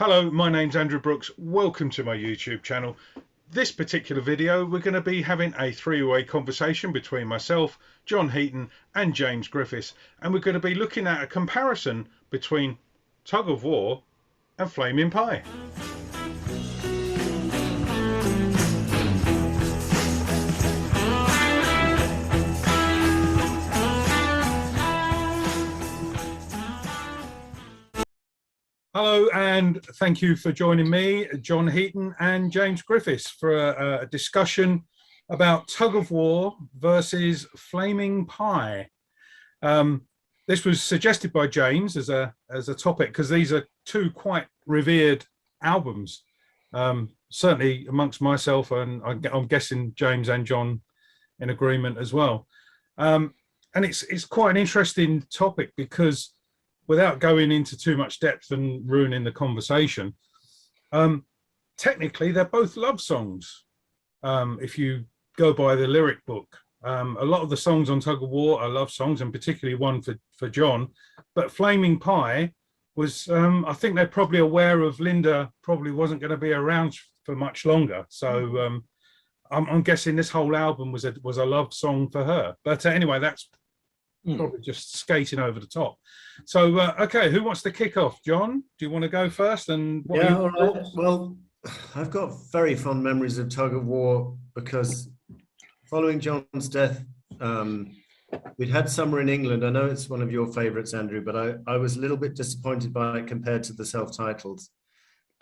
Hello, my name's Andrew Brooks. Welcome to my YouTube channel. This particular video, we're going to be having a three-way conversation between myself, John Heaton and James Griffiths, and we're going to be looking at a comparison between Tug of War and Flaming Pie. Hello, and thank you for joining me, John Heaton and James Griffiths, for a discussion about Tug of War versus Flaming Pie. This was suggested by James as a topic because these are two quite revered albums, certainly amongst myself, and I'm guessing James and John in agreement as well. And it's quite an interesting topic because, without going into too much depth and ruining the conversation, technically they're both love songs. If you go by the lyric book, a lot of the songs on Tug of War are love songs, and particularly one for John. But Flaming Pie was, I think they're probably aware of Linda probably wasn't going to be around for much longer. So I'm guessing this whole album was a love song for her. But anyway, that's probably just skating over the top. So okay, who wants to kick off? John, do you want to go first? And what yeah, all right. Well, I've got very fond memories of Tug of War because following John's death, we'd had Summer in England. I know it's one of your favorites, Andrew, but I was a little bit disappointed by it compared to the self-titled.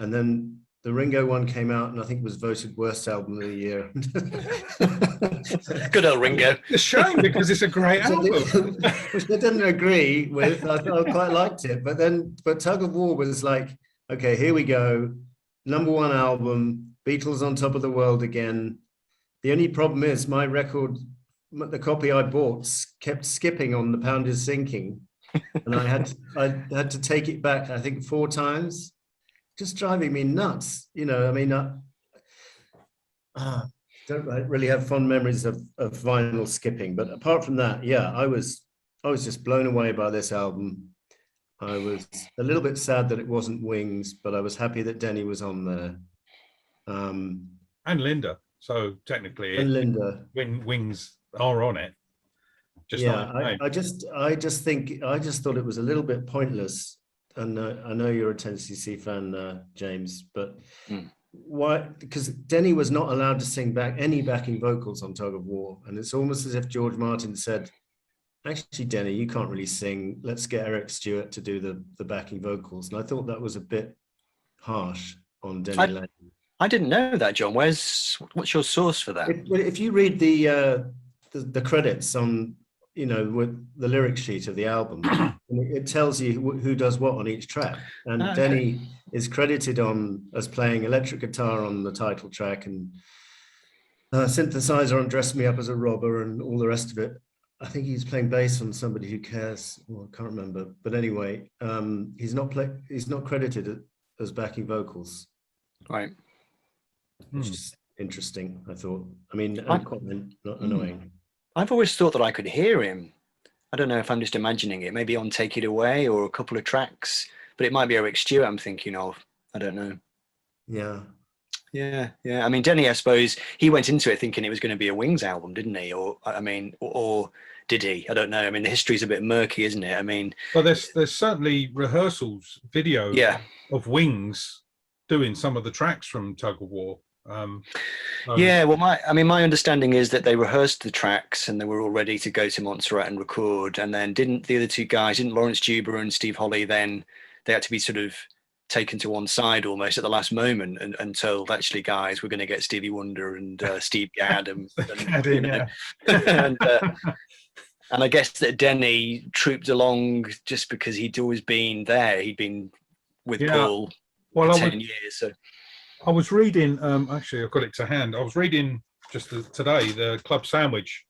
And then the Ringo one came out, and I think it was voted worst album of the year. Good old Ringo. It's a shame because it's a great album. Which I didn't agree with. I quite liked it, but Tug of War was like, okay, here we go, #1 album, Beatles on top of the world again. The only problem is my record, the copy I bought, kept skipping on The Pound Is Sinking, and I had to take it back, I think 4 times. Just driving me nuts, you know. I mean, don't really have fond memories of vinyl skipping, but apart from that, yeah, I was just blown away by this album. I was a little bit sad that it wasn't Wings, but I was happy that Denny was on there, and Linda. So technically, and Linda, Wings are on it. Just yeah, I just thought it was a little bit pointless. And I know you're a Tennessee fan, James, but why? Because Denny was not allowed to sing any backing vocals on Tug of War, and it's almost as if George Martin said, "Actually, Denny, you can't really sing. Let's get Eric Stewart to do the backing vocals." And I thought that was a bit harsh on Denny Lane. I didn't know that, John. What's your source for that? If you read the credits on, you know, with the lyric sheet of the album, it tells you who does what on each track. And Denny is credited as playing electric guitar on the title track, and synthesizer on Dress Me Up as a Robber and all the rest of it. I think he's playing bass on Somebody Who Cares. Well, I can't remember. But anyway, he's not credited as backing vocals. Right. Which is interesting, I thought. I mean, quite not annoying. I've always thought that I could hear him. I don't know if I'm just imagining it, maybe on Take It Away or a couple of tracks, but it might be Eric Stewart I'm thinking of. I don't know. Yeah. Yeah. I mean, Denny, I suppose he went into it thinking it was going to be a Wings album, didn't he? Or did he? I don't know. I mean, the history's a bit murky, isn't it? I mean, well, there's certainly rehearsals video of Wings doing some of the tracks from Tug of War. Yeah, well, my understanding is that they rehearsed the tracks and they were all ready to go to Montserrat and record, and then didn't Lawrence Juber and Steve Holley, then they had to be sort of taken to one side almost at the last moment and told, actually, guys, we're going to get Stevie Wonder and Steve Gadd and I guess that Denny trooped along just because he'd always been there. He'd been with Paul for 10 years. So I was reading, actually, I've got it to hand. I was reading just today the club sandwich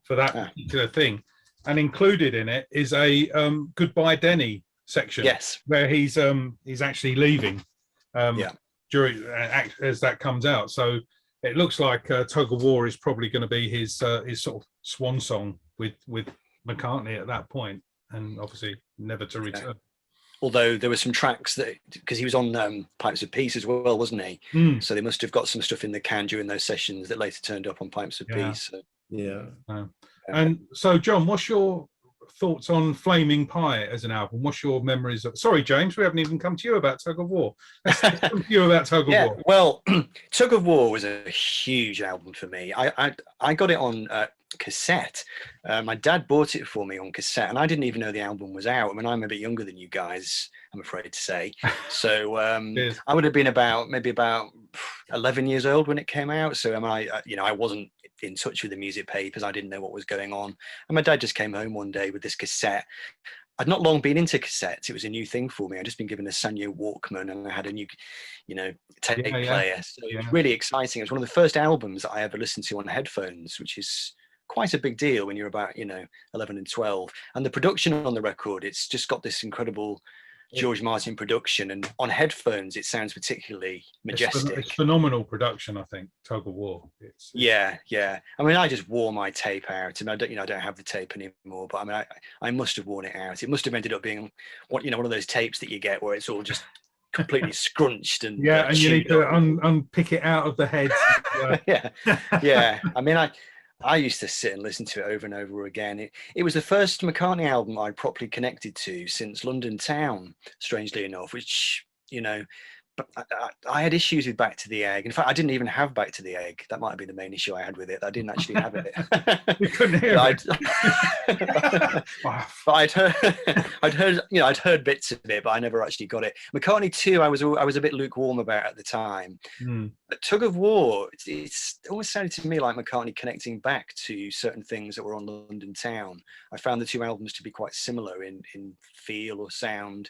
for that particular thing, and included in it is a Goodbye Denny section. Yes, where he's actually leaving during as that comes out. So it looks like Tug of War is probably going to be his sort of swan song with McCartney at that point, and obviously never to return. although there were some tracks that, because he was on Pipes of Peace as well, wasn't he? So they must have got some stuff in the can during those sessions that later turned up on Pipes of Peace. So. Yeah. And so, John, what's your thoughts on Flaming Pie as an album? What's your memories of? Sorry, James, we haven't even come to you about Tug of War. Let's come to you about Tug of War. Well, Tug of War was a huge album for me. I got it on cassette. My dad bought it for me on cassette, and I didn't even know the album was out. I mean, I'm a bit younger than you guys, I'm afraid to say. So I would have been maybe about 11 years old when it came out. So I wasn't in touch with the music papers. I didn't know what was going on. And my dad just came home one day with this cassette. I'd not long been into cassettes. It was a new thing for me. I'd just been given a Sanyo Walkman, and I had a new, tape player. So it was really exciting. It was one of the first albums that I ever listened to on headphones, which is quite a big deal when you're about 11 and 12. And the production on the record, it's just got this incredible George Martin production, and on headphones it sounds particularly majestic. It's phenomenal production, I think. Tug of War. Yeah. I mean, I just wore my tape out, and I don't have the tape anymore. But I mean, I must have worn it out. It must have ended up being one of those tapes that you get where it's all just completely scrunched and and you need to unpick it out of the head. yeah. I mean, I used to sit and listen to it over and over again. It was the first McCartney album I properly connected to since London Town, strangely enough, which, but I had issues with Back to the Egg. In fact, I didn't even have Back to the Egg. That might have been the main issue I had with it. I didn't actually have it. You couldn't hear it. But I'd heard bits of it, but I never actually got it. McCartney 2, I was a bit lukewarm about at the time. But Tug of War, it's almost sounded to me like McCartney connecting back to certain things that were on London Town. I found the two albums to be quite similar in feel or sound.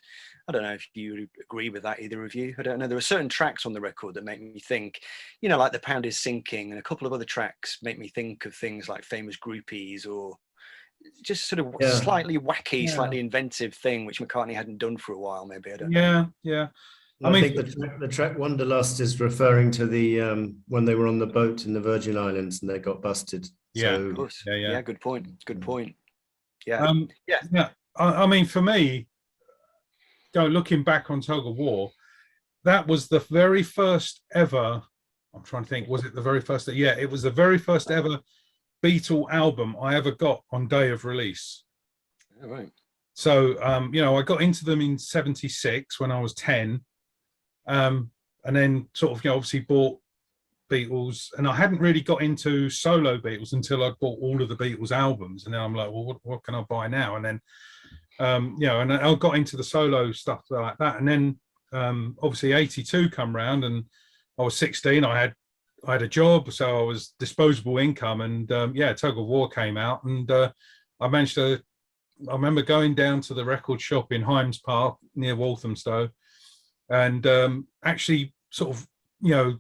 I don't know if you agree with that, either of you. I don't know. There are certain tracks on the record that make me think, like The Pound Is Sinking, and a couple of other tracks make me think of things like Famous Groupies, or just sort of slightly wacky, slightly inventive thing, which McCartney hadn't done for a while, maybe. I don't know. Yeah. I think the track Wanderlust is referring to the when they were on the boat in the Virgin Islands and they got busted. Yeah, so, of course. Yeah, good point. Yeah. I mean, for me, looking back on Tug of War, that was the very first ever. I'm trying to think. Was it the very first? Yeah, it was the very first ever Beatle album I ever got on day of release. All right. So, I got into them in '76 when I was 10, and then sort of, obviously bought Beatles, and I hadn't really got into solo Beatles until I bought all of the Beatles albums, and then I'm like, well, what can I buy now? And then, and I got into the solo stuff like that, and then obviously '82 come round, and I was 16. I had a job, so I was disposable income, and Tug of War came out, and I remember going down to the record shop in Hymes Park near Walthamstow, and actually sort of,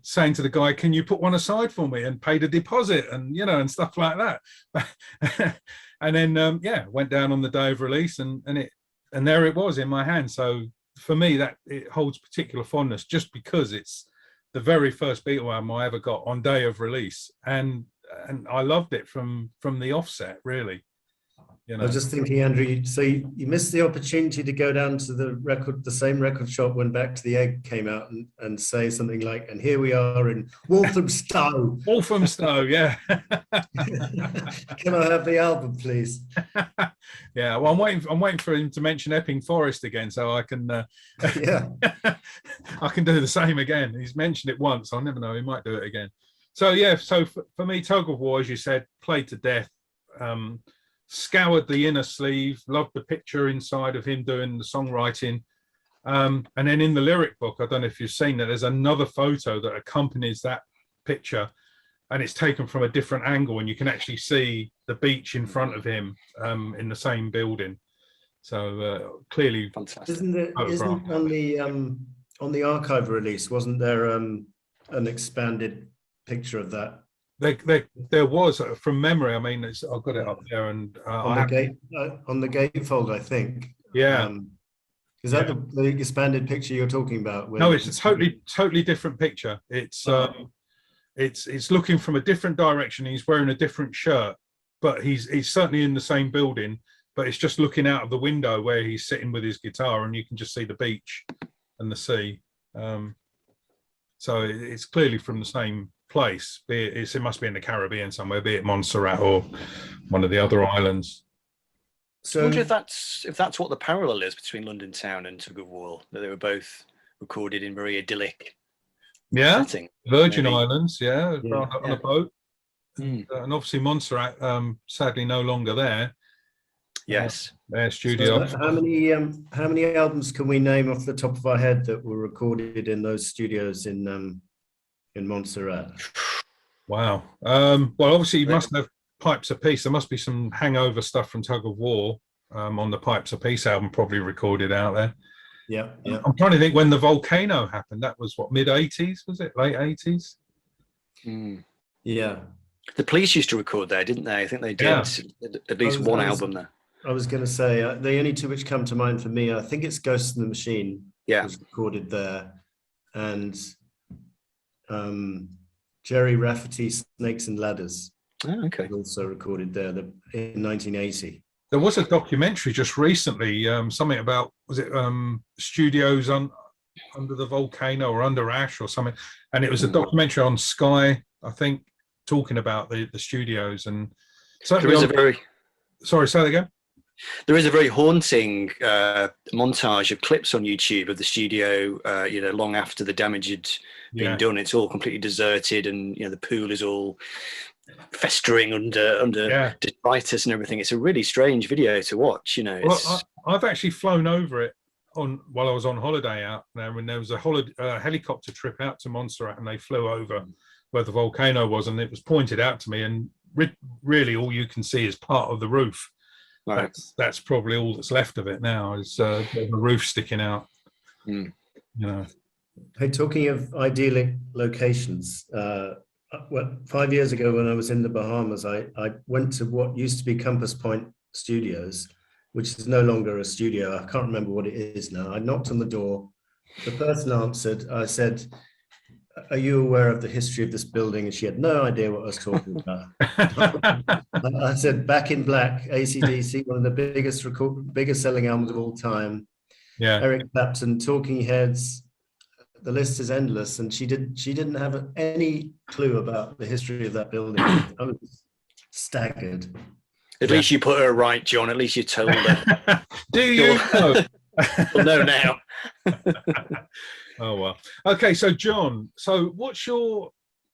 saying to the guy, can you put one aside for me, and paid a deposit, and, and stuff like that. And then, went down on the day of release, and there it was in my hand. So for me, that it holds particular fondness, just because it's the very first Beatle album I ever got on day of release. And I loved it from the offset, really. I was just thinking, Andrew, so you missed the opportunity to go down to the same record shop when Back to the Egg came out and say something like, and here we are in Walthamstow. Walthamstow, yeah. Can I have the album, please? Yeah, well, I'm waiting for him to mention Epping Forest again, so I can I can do the same again. He's mentioned it once. I'll never know, he might do it again. So so for me, Tug of War, as you said, played to death. Scoured the inner sleeve, loved the picture inside of him doing the songwriting. And then in the lyric book, I don't know if you've seen that, there's another photo that accompanies that picture, and it's taken from a different angle, and you can actually see the beach in front of him in the same building. So clearly fantastic. Isn't on the archive release, wasn't there an expanded picture of that? There was, from memory. I mean, I've got it up there, and on the gatefold, I think. Yeah. Is that the expanded picture you're talking about? No, it's a totally different picture. It's looking from a different direction. He's wearing a different shirt, but he's certainly in the same building. but it's just looking out of the window where he's sitting with his guitar, and you can just see the beach and the sea. So it's clearly from the same place. Be it, it must be in the Caribbean somewhere, be it Montserrat or one of the other islands. So I wonder if that's what the parallel is between London Town and Tug of War, that they were both recorded in very idyllic setting. Virgin Islands, on a boat. And obviously Montserrat, sadly no longer there. Yes. Their studio. So how many albums can we name off the top of our head that were recorded in those studios in Montserrat? Wow. Well, obviously you must have Pipes of Peace. There must be some hangover stuff from Tug of War on the Pipes of Peace album, probably recorded out there. Yeah. I'm trying to think when the volcano happened. That was what, mid-80s, was it? Late 80s? Yeah. The Police used to record there, didn't they? I think they did at least one album there. I was going to say, the only two which come to mind for me, I think it's Ghost in the Machine. Was recorded there. And Jerry Rafferty, Snakes and Ladders. Oh, okay. Also recorded there in 1980. There was a documentary just recently, something about, was it studios under the volcano or under ash or something? And it was a documentary on Sky, I think, talking about the studios. And there is sorry, say that again. There is a very haunting montage of clips on YouTube of the studio, long after the damage had been done. It's all completely deserted, and the pool is all festering under detritus and everything. It's a really strange video to watch. I've actually flown over it while I was on holiday out there, when there was a helicopter trip out to Montserrat, and they flew over where the volcano was, and it was pointed out to me, and really all you can see is part of the roof. Right. That's probably all that's left of it now, is the roof sticking out. Hey, talking of idyllic locations, 5 years ago when I was in the Bahamas, I went to what used to be Compass Point Studios, which is no longer a studio. I can't remember what it is now. I knocked on the door. The person answered. I said, "Are you aware of the history of this building?" And she had no idea what I was talking about. I said, "Back in Black, AC/DC, one of the biggest selling albums of all time." Eric Clapton, Talking Heads. The list is endless, and she didn't have any clue about the history of that building. I was staggered. At least you put her right, John. At least you told her. Do you know? Well, no, now. Oh well. Okay, so John, what's your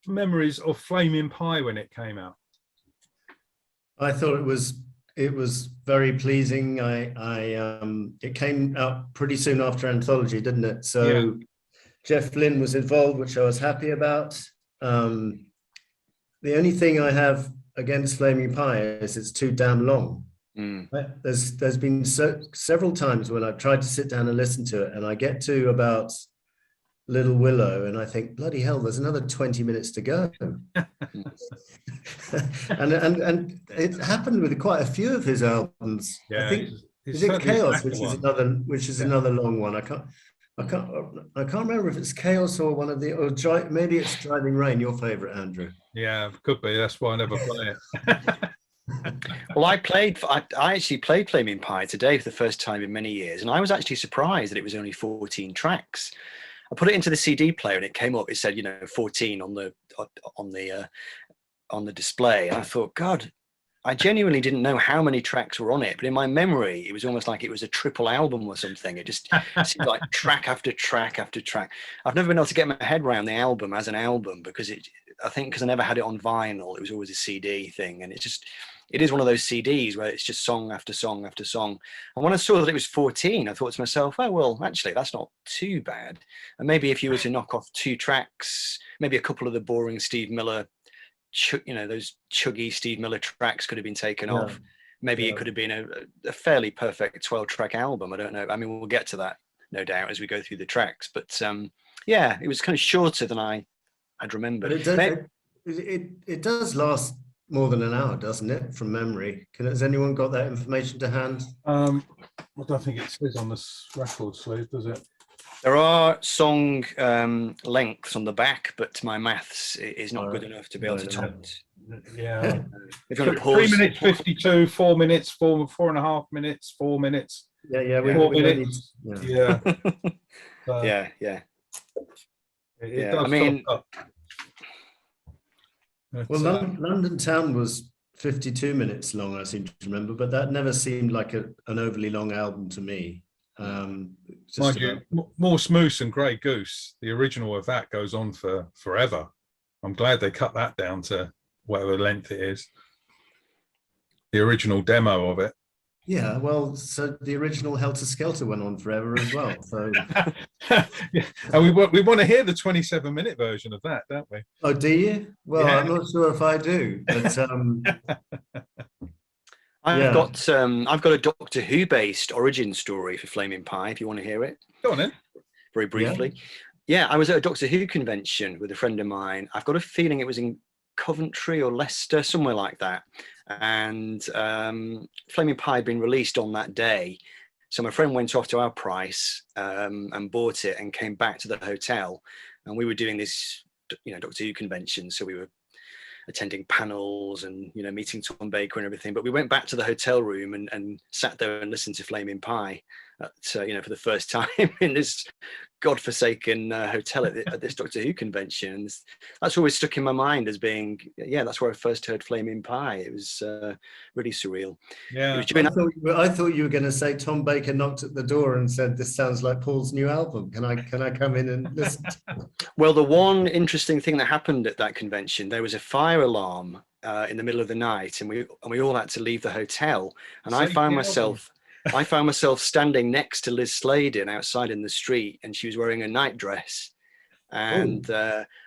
memories of Flaming Pie when it came out? I thought it was very pleasing. It came out pretty soon after Anthology, didn't it? So Jeff Lynne was involved, which I was happy about. The only thing I have against Flaming Pie is it's too damn long. There's been several times when I've tried to sit down and listen to it, and I get to about Little Willow, and I think, bloody hell, there's another 20 minutes to go. and it happened with quite a few of his albums. I think is it Chaos, which is another long one. I can't remember if it's Chaos or one of the, maybe it's Driving Rain, your favorite, Andrew. Yeah, could be. That's why I never play it. Well, I actually played Flaming Pie today for the first time in many years, and I was actually surprised that it was only 14 tracks. I put it into the CD player, and it came up. It said, 14 on the display. And I thought, God, I genuinely didn't know how many tracks were on it. But in my memory, it was almost like it was a triple album or something. It just seemed like track after track after track. I've never been able to get my head around the album as an album, because I never had it on vinyl. It was always a CD thing, and it is one of those CDs where it's just song after song after song. And when I saw that it was 14, I thought to myself, oh, well, actually, that's not too bad. And maybe if you were to knock off 2 tracks, maybe a couple of the boring Steve Miller, those chuggy Steve Miller tracks could have been taken off. Maybe it could have been a fairly perfect 12-track album. I don't know. I mean, we'll get to that, no doubt, as we go through the tracks. But it was kind of shorter than I'd remembered. But it does last more than an hour, doesn't it, from memory? Has anyone got that information to hand? I don't think it says on this record sleeve, does it? There are song lengths on the back, but my maths is not good enough to be able to Yeah. If you want to 3 pause, minutes 52, 4 minutes, 4.5 minutes, 4 minutes. Yeah, we 4 don't need. minutes. Yeah. Yeah. yeah. It Yeah, does I mean, top up. But, Well, London Town was 52 minutes long, I seem to remember, but that never seemed like an overly long album to me. Just mind about, you, more Smooth and Grey Goose, the original of that goes on for forever. I'm glad they cut that down to whatever length it is. The original demo of it. yeah, well, so the original Helter Skelter went on forever as well. So, Yeah. And we want to hear the 27-minute version of that, don't we? oh, do you? Well, Yeah. I'm not sure if I do, but I've got a Doctor Who based origin story for Flaming Pie. If you want to hear it, Go on then. very briefly. Yeah, I was at a Doctor Who convention with a friend of mine. I've got a feeling it was in Coventry or Leicester, somewhere like that. And Flaming Pie had been released on that day. So my friend went off to our price and bought it and came back to the hotel. And we were doing this, Doctor Who convention. So we were attending panels and, meeting Tom Baker and everything. But we went back to the hotel room and sat there and listened to Flaming Pie, for the first time in this godforsaken hotel at this Doctor Who convention. And that's always stuck in my mind as being, that's where I first heard Flaming Pie. It was really surreal. Yeah. It was I thought you were going to say Tom Baker knocked at the door and said, "This sounds like Paul's new album. Can I come in and listen?" Well, the one interesting thing that happened at that convention, there was a fire alarm in the middle of the night, and we all had to leave the hotel. And I found myself standing next to Liz Sladen outside in the street, and she was wearing a nightdress. And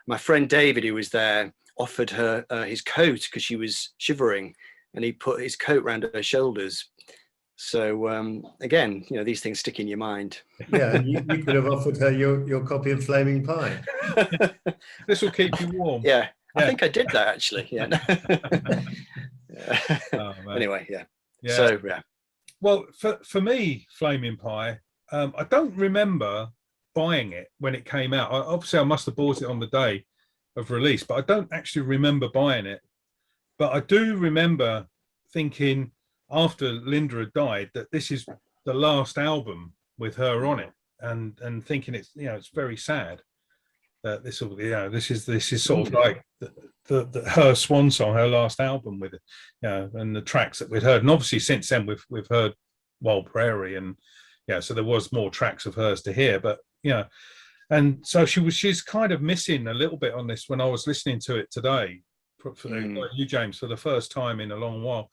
my friend David, who was there, offered her his coat because she was shivering, and he put his coat around her shoulders. So again, these things stick in your mind. Yeah, and you could have offered her your copy of Flaming Pie. This will keep you warm. Yeah, I think I did that actually. Yeah. Oh, anyway, yeah. So Well, for me, Flaming Pie, I don't remember buying it when it came out. Obviously, I must have bought it on the day of release, but I don't actually remember buying it. But I do remember thinking after Linda had died that this is the last album with her on it, and thinking it's very sad that this is sort of like the her swan song, her last album with it, and the tracks that we'd heard, and obviously since then we've heard Wild Prairie, and so there was more tracks of hers to hear, but and so she's kind of missing a little bit on this. When I was listening to it today, you James, for the first time in a long while,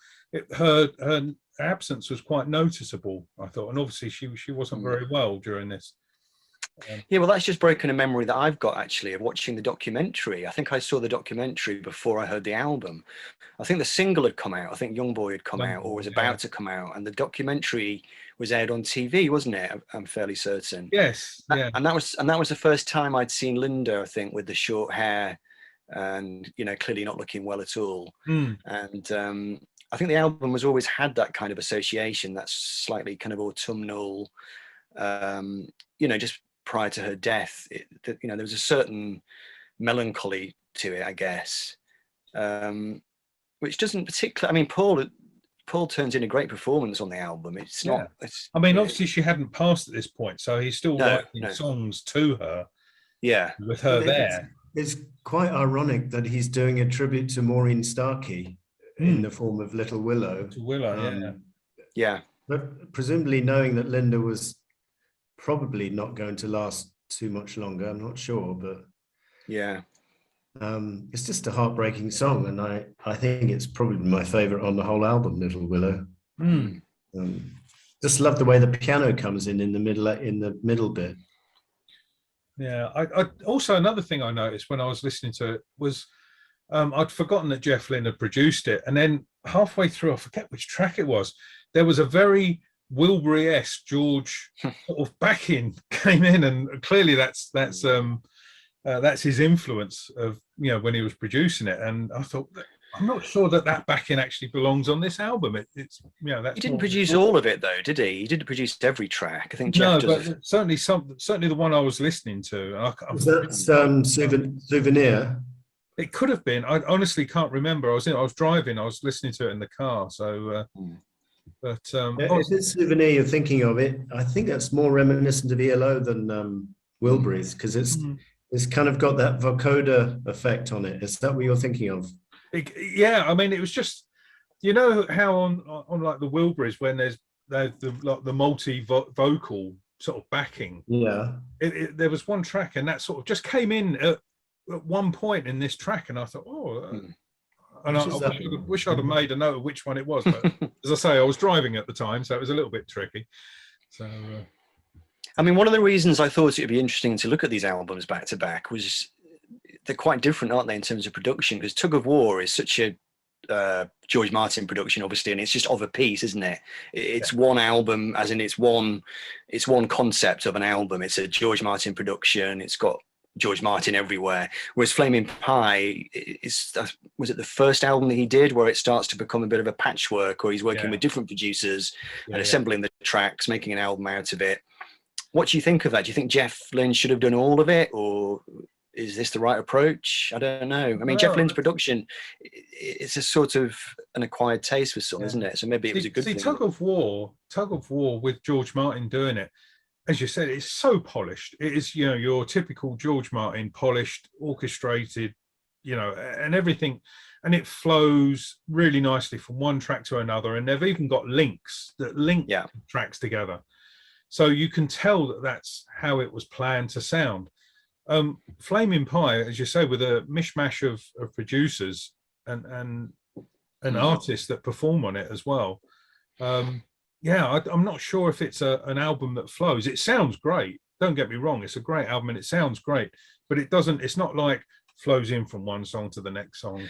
her absence was quite noticeable, I thought, and obviously she wasn't very well during this. Yeah, well, that's just broken a memory that I've got actually of watching the documentary. I think I saw the documentary before I heard the album. I think the single had come out. I think Young Boy had come out or was about to come out, and the documentary was aired on TV, wasn't it? I'm fairly certain. Yes. Yeah. And that was the first time I'd seen Linda, I think, with the short hair and clearly not looking well at all. And I think the album has always had that kind of association, that slightly kind of autumnal, just prior to her death, there was a certain melancholy to it, I guess, which doesn't particularly. I mean, Paul turns in a great performance on the album. It's not. I mean, obviously she hadn't passed at this point, so he's still writing songs to her. Yeah, with her there. It's quite ironic that he's doing a tribute to Maureen Starkey in the form of Little Willow. Yeah. But presumably knowing that Linda was probably not going to last too much longer, I'm not sure, but it's just a heartbreaking song, and I think it's probably my favorite on the whole album, Little Willow. Just love the way the piano comes in the middle bit. Yeah, I also, another thing I noticed when I was listening to it was I'd forgotten that Jeff Lynne had produced it, and then halfway through, I forget which track it was, there was a very Wilbury-esque George sort of backing came in, and clearly that's his influence of when he was producing it. And I thought, I'm not sure that backing actually belongs on this album. It's that's he didn't produce all of it though, did he? He didn't produce every track. I think Jeff does. But certainly the one I was listening to. Is that Souvenir? It could have been. I honestly can't remember. I was driving. I was listening to it in the car. So, but If it's Souvenir you're thinking of, it, I think that's more reminiscent of ELO than Wilburys, because it's kind of got that vocoder effect on it. Is that what you're thinking of? Yeah, I mean, it was just, you know how on like the Wilburys, when there's the multi vocal sort of backing. Yeah. There was one track, and that sort of just came in at one point in this track, and I thought, and I wish I'd have made a note of which one it was. But as I say, I was driving at the time, so it was a little bit tricky. So, I mean, one of the reasons I thought it would be interesting to look at these albums back to back was they're quite different, aren't they, in terms of production? Because Tug of War is such a George Martin production, obviously, and it's just of a piece, isn't it? It's one album, as in it's one concept of an album. It's a George Martin production. It's got George Martin everywhere. Whereas Flaming Pie was it the first album that he did where it starts to become a bit of a patchwork, or he's working with different producers and assembling the tracks, making an album out of it. What do you think of that? Do you think Jeff Lynne should have done all of it, or is this the right approach? I don't know. I mean, Jeff Lynne's production, it's a sort of an acquired taste with some, isn't it? So maybe it was a good thing. Tug of War with George Martin doing it, as you said, it's so polished. It is, you know, your typical George Martin, polished, orchestrated, you know, and everything, and it flows really nicely from one track to another. And they've even got links that link tracks together, so you can tell that that's how it was planned to sound. Flaming Pie, as you say, with a mishmash of producers and artists that perform on it as well. I'm not sure if it's an album that flows. It sounds great. Don't get me wrong. It's a great album and it sounds great, but it's not like flows in from one song to the next song.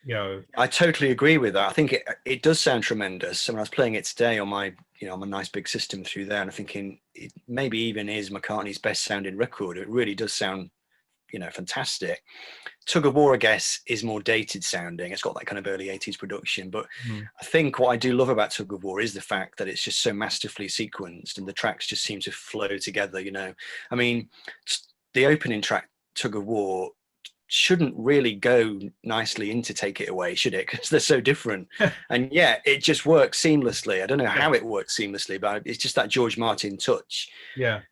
You know, I totally agree with that. I think it does sound tremendous. I mean, I was playing it today on my nice big system through there, and I'm thinking it maybe even is McCartney's best sounding record. It really does sound, you know, fantastic. Tug of War, I guess, is more dated sounding. It's got that kind of early 80s production, but I think what I do love about Tug of War is the fact that it's just so masterfully sequenced and the tracks just seem to flow together, you know. I mean, the opening track, Tug of War, shouldn't really go nicely into Take It Away, should it? Because they're so different. And yeah, it just works seamlessly. I don't know how it works seamlessly, but it's just that George Martin touch. Yeah.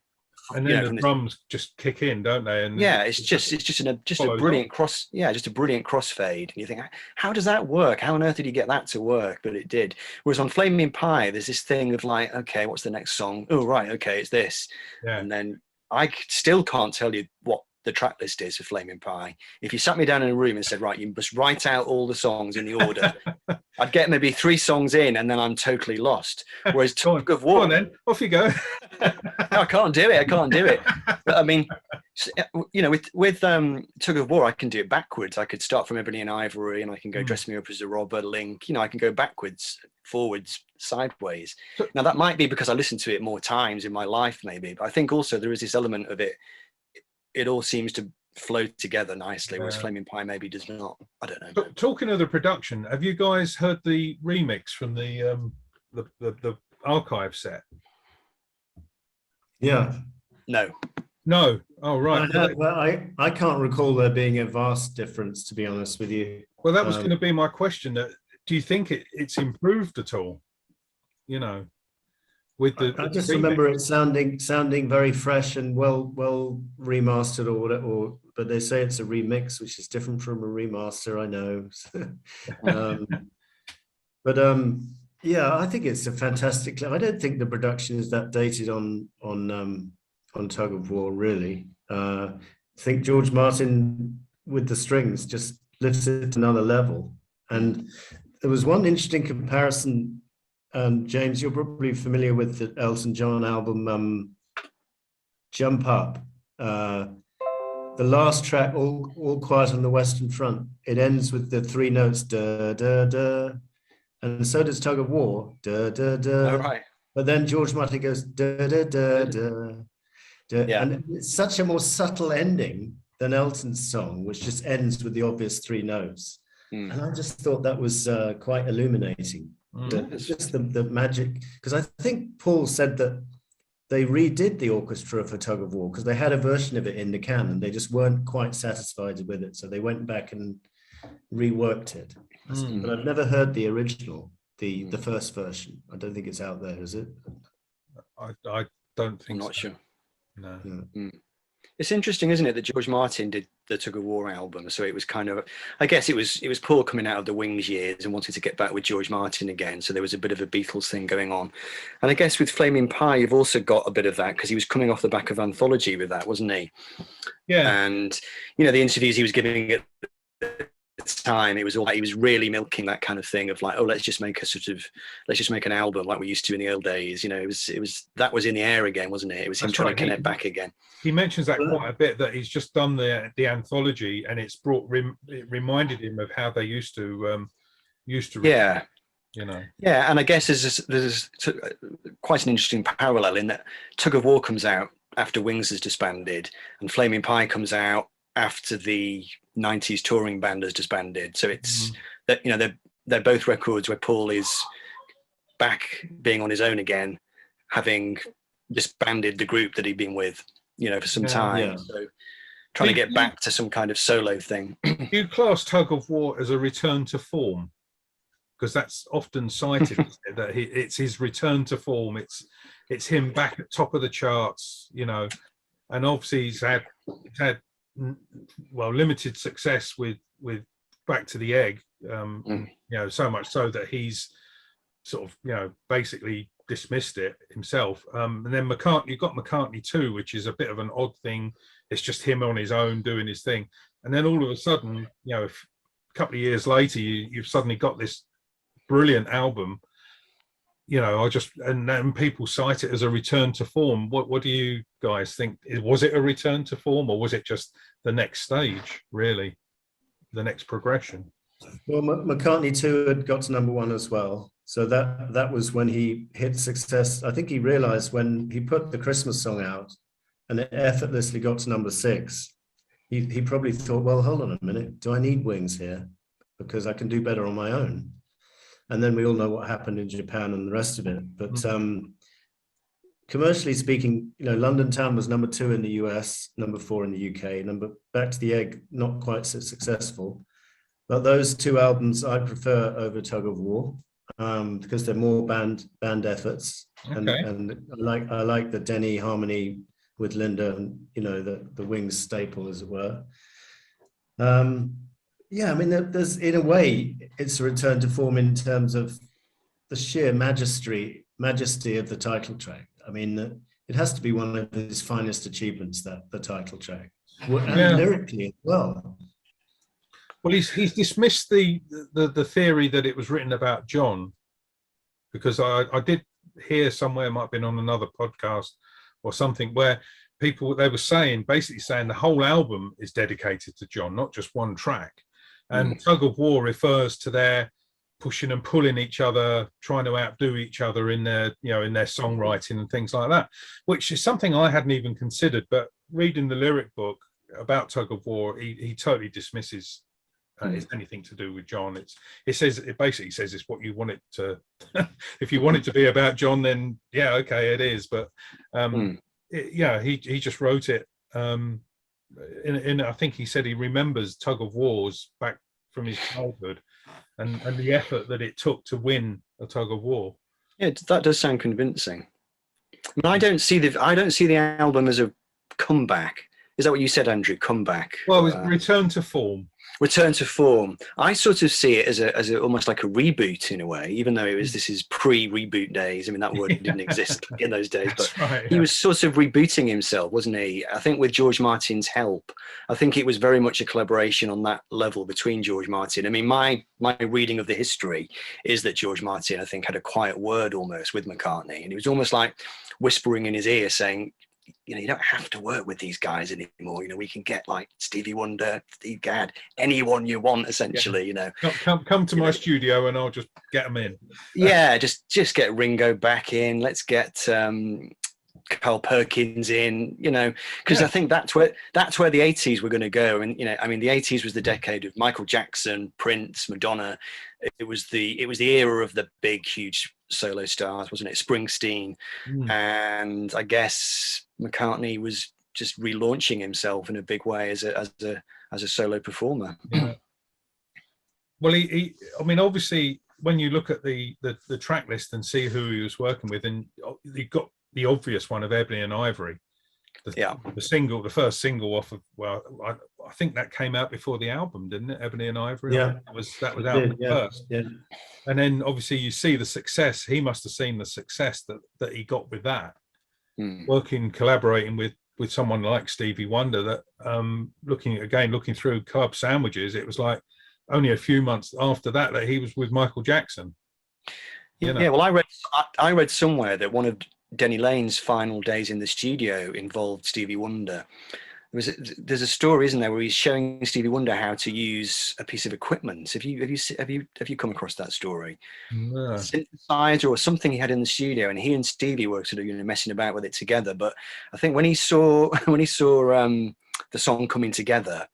And then the drums just kick in, don't they? And it's just a brilliant just a brilliant crossfade. And you think, how does that work? How on earth did he get that to work? But it did. Whereas on Flaming Pie, there's this thing of like, okay, what's the next song? Oh, right, okay, it's this. Yeah. And then I still can't tell you what the track list is for Flaming Pie. If you sat me down in a room and said, right, you must write out all the songs in the order, I'd get maybe 3 songs in and then I'm totally lost. Whereas Tug of War, then off you go. No, I can't do it. But I mean, you know, with Tug of War, I can do it backwards. I could start from Ebony and Ivory, and I can go Dress Me Up as a Robber, Link. You know, I can go backwards, forwards, sideways. Now that might be because I listened to it more times in my life, maybe. But I think also there is this element of it. It all seems to flow together nicely, whereas Flaming Pie maybe does not. I don't know. But talking of the production, have you guys heard the remix from the archive set? Yeah. No. Oh, right. I can't recall there being a vast difference, to be honest with you. Well, that was going to be my question. Do you think it's improved at all? You know, with I just remember it sounding very fresh and well remastered or whatever. But they say it's a remix, which is different from a remaster. I know. Yeah, I think it's a fantastic. I don't think the production is that dated on Tug of War, really. I think George Martin with the strings just lifts it to another level. And there was one interesting comparison. James, you're probably familiar with the Elton John album, Jump Up. The last track, All Quiet on the Western Front, it ends with the 3 notes, da, da, da. And so does Tug of War, da, da, da. Oh, right. But then George Martin goes, da, da, da, da, da. Yeah. And it's such a more subtle ending than Elton's song, which just ends with the obvious 3 notes. And I just thought that was quite illuminating. Just the magic, because I think Paul said that they redid the orchestra for Tug of War because they had a version of it in the can and they just weren't quite satisfied with it. So they went back and reworked it. But I've never heard the original, the first version. I don't think it's out there, is it? I don't think I'm not sure. No. It's interesting, isn't it, that George Martin did the Tug of War album? So it was kind of, I guess it was Paul coming out of the Wings years and wanted to get back with George Martin again. So there was a bit of a Beatles thing going on. And I guess with Flaming Pie, you've also got a bit of that because he was coming off the back of Anthology with that, wasn't he? Yeah. And, you know, the interviews he was giving at the time, it was all like he was really milking that kind of thing of like, oh, let's just make an album like we used to in the old days. You know, it was that was in the air again, wasn't it? It was him trying to connect back again. He mentions that quite a bit, that he's just done the anthology and it's it reminded him of how they used to Yeah. You know. Yeah, and I guess there's quite an interesting parallel in that Tug of War comes out after Wings has disbanded and Flaming Pie comes out after the 90s touring band has disbanded. So it's that, you know, they're both records where Paul is back being on his own again, having disbanded the group that he'd been with, you know, for some time. Yeah. So trying to get back to some kind of solo thing. You class Tug of War as a return to form? Because that's often cited that it's his return to form. It's him back at top of the charts, you know, and obviously he's had well, limited success with Back to the Egg, you know, so much so that he's sort of, you know, basically dismissed it himself. And then you've got McCartney 2, which is a bit of an odd thing. It's just him on his own doing his thing. And then all of a sudden, you know, a couple of years later, you've suddenly got this brilliant album. You know, and then people cite it as a return to form. What do you guys think? Was it a return to form, or was it just the next stage, really, the next progression? Well, McCartney 2 had got to #1 as well, so that was when he hit success. I think he realized when he put the Christmas song out, and it effortlessly got to #6. He probably thought, well, hold on a minute, do I need Wings here? Because I can do better on my own. And then we all know what happened in Japan and the rest of it. But commercially speaking, you know, London Town was #2 in the US, #4 in the UK, Back to the Egg, not quite so successful. But those two albums I prefer over Tug of War because they're more band efforts. Okay. And I like the Denny harmony with Linda and, you know, the Wings staple, as it were. Yeah, I mean, there's, in a way, it's a return to form in terms of the sheer majesty of the title track. I mean, it has to be one of his finest achievements, the title track, and lyrically as well. Well, he's dismissed the theory that it was written about John, because I did hear somewhere, might have been on another podcast or something, where they were basically saying the whole album is dedicated to John, not just one track. And Tug of War refers to their pushing and pulling each other, trying to outdo each other in their, you know, in their songwriting and things like that, which is something I hadn't even considered. But reading the lyric book about Tug of War, he totally dismisses anything to do with John. It basically says it's what you want it to. If you want it to be about John, then yeah, okay, it is. But he just wrote it. I think he said he remembers Tug of Wars back from his childhood, and the effort that it took to win a Tug of War. Yeah, that does sound convincing. I mean, I don't see the album as a comeback. Is that what you said, Andrew? Comeback? Well, it's return to form. Return to form. I sort of see it as almost like a reboot in a way, even though this is pre-reboot days. I mean, that word didn't exist in those days, but he was sort of rebooting himself, wasn't he? I think with George Martin's help. I think it was very much a collaboration on that level between George Martin. I mean, my reading of the history is that George Martin, I think, had a quiet word almost with McCartney, and he was almost like whispering in his ear saying, you know, you don't have to work with these guys anymore. You know, we can get like Stevie Wonder, Steve Gadd, anyone you want, essentially. You know, come to my studio and I'll just get them in. Yeah, just get Ringo back in. Let's get Carl Perkins in. You know, because I think that's where the 80s were going to go. And you know, I mean, the 80s was the decade of Michael Jackson, Prince, Madonna. It was the era of the big, huge solo stars, wasn't it? Springsteen. And I guess McCartney was just relaunching himself in a big way as a solo performer. Yeah. Well, I mean, obviously, when you look at the track list and see who he was working with, and you got the obvious one of Ebony and Ivory, the first single off of, well, I think that came out before the album, didn't it? Ebony and Ivory. Yeah, that was out first. Yeah. And then obviously you see the success. He must have seen the success that he got with that, collaborating with someone like Stevie Wonder. That looking through Club Sandwiches, it was like only a few months after that he was with Michael Jackson. Yeah, well, I read somewhere that one of Denny Lane's final days in the studio involved Stevie Wonder. There's a story, isn't there, where he's showing Stevie Wonder how to use a piece of equipment. Have you come across that story? No. A synthesizer or something he had in the studio, and he and Stevie were sort of messing about with it together. But I think when he saw the song Coming Together,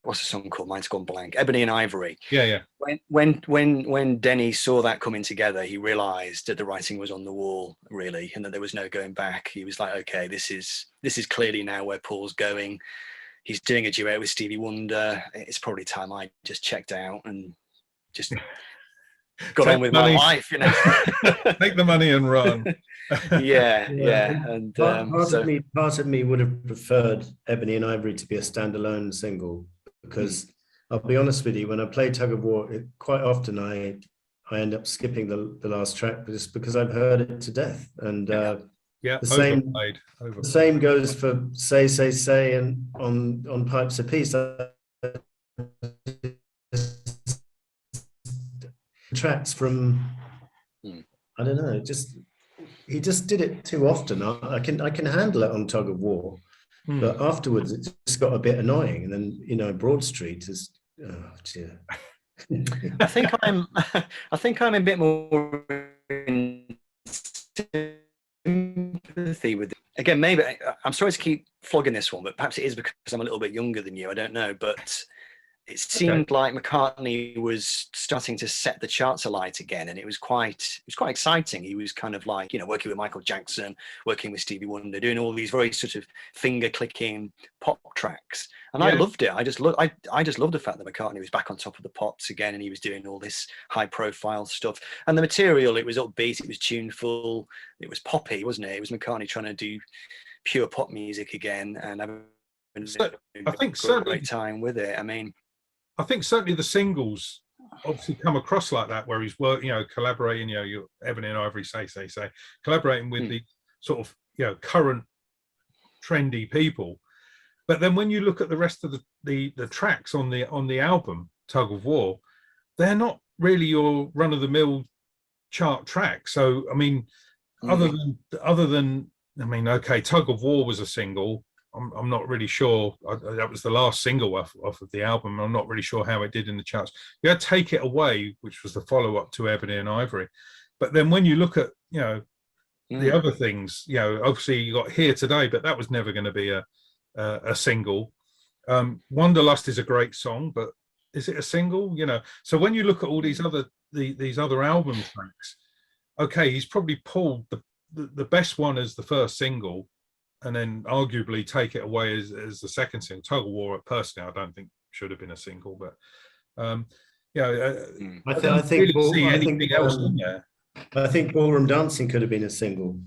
what's the song called? Mine's gone blank. Ebony and Ivory. Yeah. When Denny saw that coming together, he realised that the writing was on the wall, really, and that there was no going back. He was like, okay, this is clearly now where Paul's going. He's doing a duet with Stevie Wonder. It's probably time I just checked out and just got on with my life, Take the money and run. Yeah. And part of me would have preferred Ebony and Ivory to be a standalone single, because I'll be honest with you, when I play Tug of War, quite often I end up skipping the last track just because I've heard it to death. And the same goes for Say and on Pipes of Peace. Tracks from I don't know, he just did it too often. I can handle it on Tug of War, but afterwards it just got a bit annoying. And then Broad Street is dear. I think I'm a bit more in sympathy with it. Again, maybe I'm sorry to keep flogging this one, but perhaps it is because I'm a little bit younger than you. I don't know, but it seemed like McCartney was starting to set the charts alight again, and it was quite exciting. He was kind of like, working with Michael Jackson, working with Stevie Wonder, doing all these very sort of finger-clicking pop tracks, and I loved it. I just loved the fact that McCartney was back on top of the pops again, and he was doing all this high-profile stuff. And the material, it was upbeat, it was tuneful, it was poppy, wasn't it? It was McCartney trying to do pure pop music again, and I think certainly a great time with it. I think certainly the singles obviously come across like that, where he's collaborating, your Ebony and Ivory, say, collaborating with the sort of, current trendy people. But then when you look at the rest of the tracks on the album, Tug of War, they're not really your run-of-the-mill chart tracks. So, other than, okay, Tug of War was a single. I'm not really sure. That was the last single off of the album. I'm not really sure how it did in the charts. You had Take It Away, which was the follow-up to Ebony and Ivory. But then when you look at, the other things, obviously you got Here Today, but that was never going to be a single. Wanderlust is a great song, but is it a single? So when you look at all these other album tracks, okay, he's probably pulled the best one as the first single, and then arguably Take It Away as the second single. Tug of War, personally, I don't think should have been a single, but I think else in there. I think Ballroom Dancing could have been a single,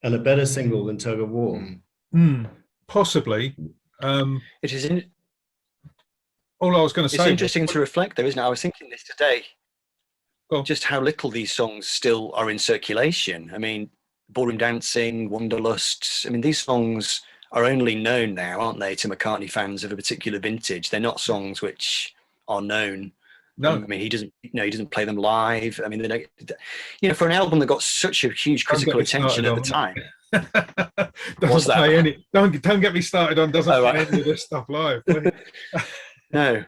and a better single than Tug of War. Possibly. It is. All I was going to say. It's interesting to reflect, though, isn't it? I was thinking this today. Just how little these songs still are in circulation. Ballroom Dancing, Wanderlust. These songs are only known now, aren't they, to McCartney fans of a particular vintage. They're not songs which are known. No, he doesn't play them live. They don't, for an album that got such a huge critical attention at the time. Don't get me started on doesn't play any of this stuff live. No,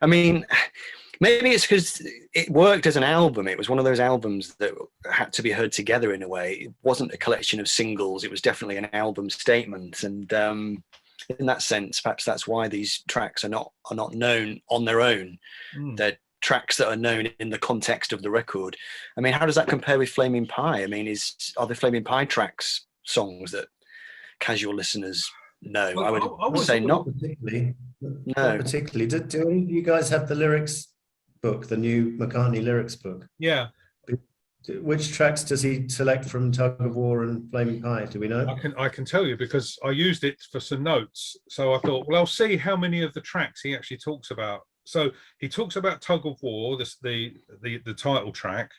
maybe it's because it worked as an album. It was one of those albums that had to be heard together in a way. It wasn't a collection of singles. It was definitely an album statement. And in that sense, perhaps that's why these tracks are not known on their own. They're tracks that are known in the context of the record. I mean, how does that compare with Flaming Pie? I mean, are the Flaming Pie tracks songs that casual listeners know? Well, I would say not particularly. No. Not particularly. Do any of you guys have the lyrics book, the new McCartney lyrics book? Yeah. Which tracks does he select from Tug of War and Flaming Pie? Do we know? I can tell you because I used it for some notes. So I thought, well, I'll see how many of the tracks he actually talks about. So he talks about Tug of War, the title track.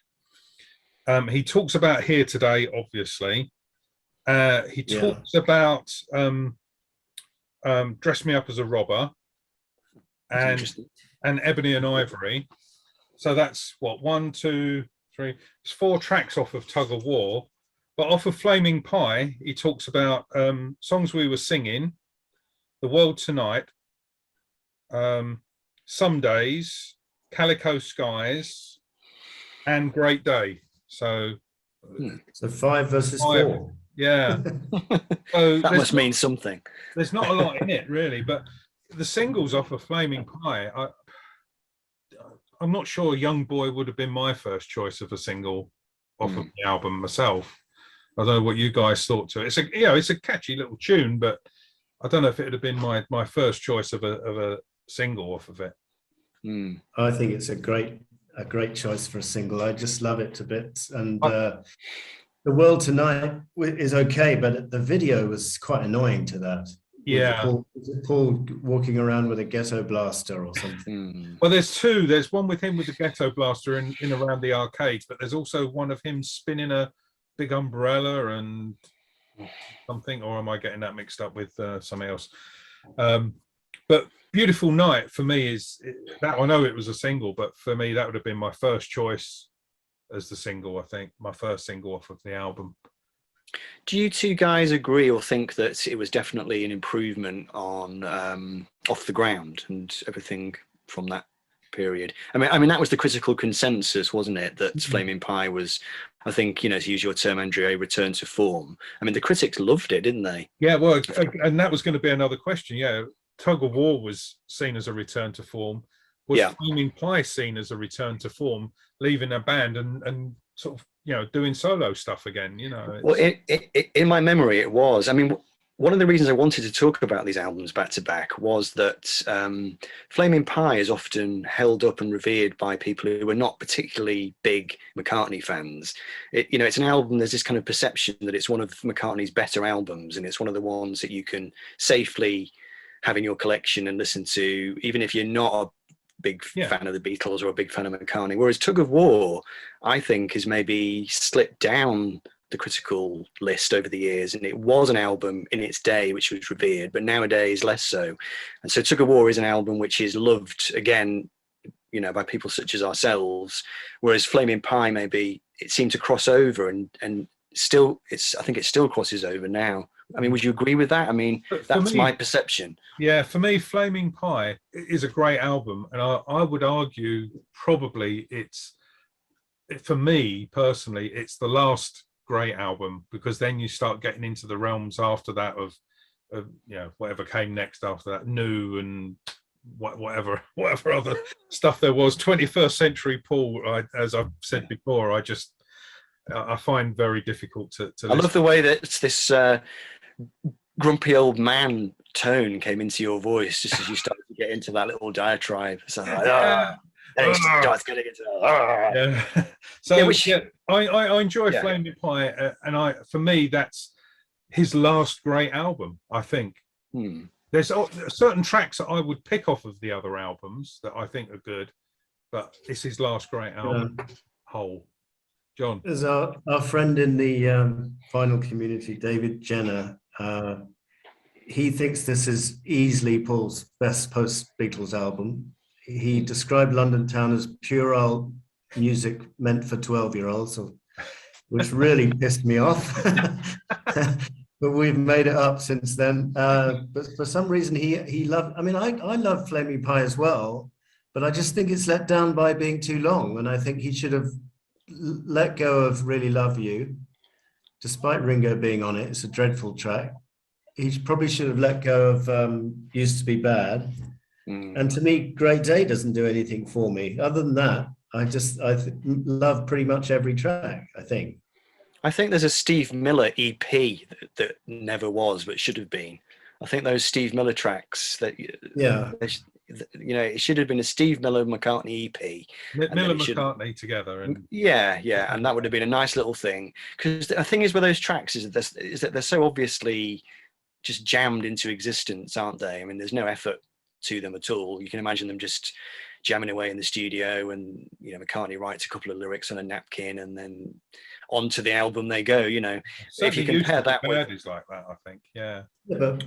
He talks about Here Today, obviously. He talks about Dress Me Up as a Robber and Ebony and Ivory. So that's what, 1, 2, 3. It's 4 tracks off of Tug of War. But off of Flaming Pie, he talks about Songs We Were Singing, The World Tonight, Some Days, Calico Skies, and Great Day. So 5 versus 4. Yeah. So that must mean something. There's not a lot in it, really, but the singles off of Flaming Pie, I'm not sure Young Boy would have been my first choice of a single off of the album myself. I don't know what you guys thought to it. It's a catchy little tune, but I don't know if it would have been my first choice of a single off of it. I think it's a great choice for a single. I just love it to bits. And The World Tonight is okay, but the video was quite annoying to that. Yeah. Paul walking around with a ghetto blaster or something. Well, there's 2. There's one with him with the ghetto blaster in around the arcades, but there's also one of him spinning a big umbrella and something, or am I getting that mixed up with something else? But Beautiful Night for me is that. I know it was a single, but for me that would have been my first choice as the single. I think my first single off of the album. Do you two guys agree or think that it was definitely an improvement on Off the Ground and everything from that period? I mean that was the critical consensus, wasn't it? That Flaming Pie was, I think, to use your term, Andrew, a return to form. I mean, the critics loved it, didn't they? Yeah, well, and that was going to be another question. Yeah, Tug of War was seen as a return to form. Was Flaming Pie seen as a return to form, leaving a band and sort of doing solo stuff again? Well, in my memory, it was. I mean, one of the reasons I wanted to talk about these albums back to back was that Flaming Pie is often held up and revered by people who are not particularly big McCartney fans. It's an album, there's this kind of perception that it's one of McCartney's better albums, and it's one of the ones that you can safely have in your collection and listen to, even if you're not a big fan of the Beatles or a big fan of McCartney. Whereas Tug of War, I think, has maybe slipped down the critical list over the years, and it was an album in its day which was revered, but nowadays less so. And so Tug of War is an album which is loved again, by people such as ourselves, whereas Flaming Pie, maybe it seemed to cross over and still, I think it still crosses over now. I mean, would you agree with that? I mean, that's my perception. Yeah, for me, Flaming Pie is a great album, and I would argue probably for me personally, it's the last great album, because then you start getting into the realms after that of whatever came next after that, New and whatever other stuff there was. 21st Century Paul, as I've said before, I find very difficult to I love the way that this grumpy old man tone came into your voice just as you started to get into that little diatribe. So I enjoy Flaming Pie, and for me that's his last great album, I think. There's certain tracks that I would pick off of the other albums that I think are good, but it's his last great album whole. John? There's our friend in the vinyl community, David Jenner. He thinks this is easily Paul's best post-Beatles album. He described London Town as puerile music meant for 12-year-olds, which really pissed me off. But we've made it up since then. But for some reason, he loved. I mean, I love Flaming Pie as well, but I just think it's let down by being too long. And I think he should have let go of Really Love You, despite Ringo being on it. It's a dreadful track. He probably should have let go of Used to Be Bad. And to me, Great Day doesn't do anything for me. Other than that, love pretty much every track, I think. I think there's a Steve Miller EP that never was, but should have been. I think those Steve Miller tracks that, you know, it should have been a Steve Miller McCartney EP. Miller McCartney together. And yeah, and that would have been a nice little thing. Because the thing is with those tracks is that they're so obviously just jammed into existence, aren't they? I mean, there's no effort to them at all. You can imagine them just jamming away in the studio, and you know, McCartney writes a couple of lyrics on a napkin, and then onto the album they go. You know, if you compare that with is like that, I think,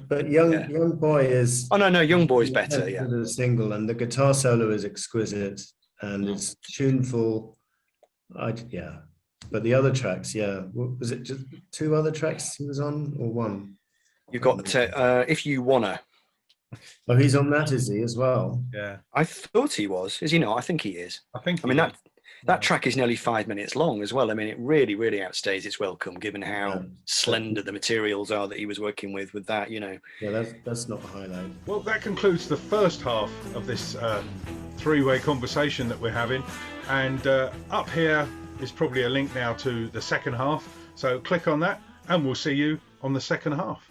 but young boy is. Oh no, Young Boy's better. Yeah, the single, and the guitar solo is exquisite and it's tuneful. But the other tracks, was it just 2 other tracks he was on, or one? You've got If You Wanna. Oh, he's on that, is he, as well? Yeah. I thought he was. Is he not? I think he is. I mean, that track is nearly 5 minutes long as well. I mean, it really, really outstays its welcome, given how slender the materials are that he was working with that, you know. Yeah, that's not a highlight. Well, that concludes the first half of this three-way conversation that we're having. And up here is probably a link now to the second half. So click on that and we'll see you on the second half.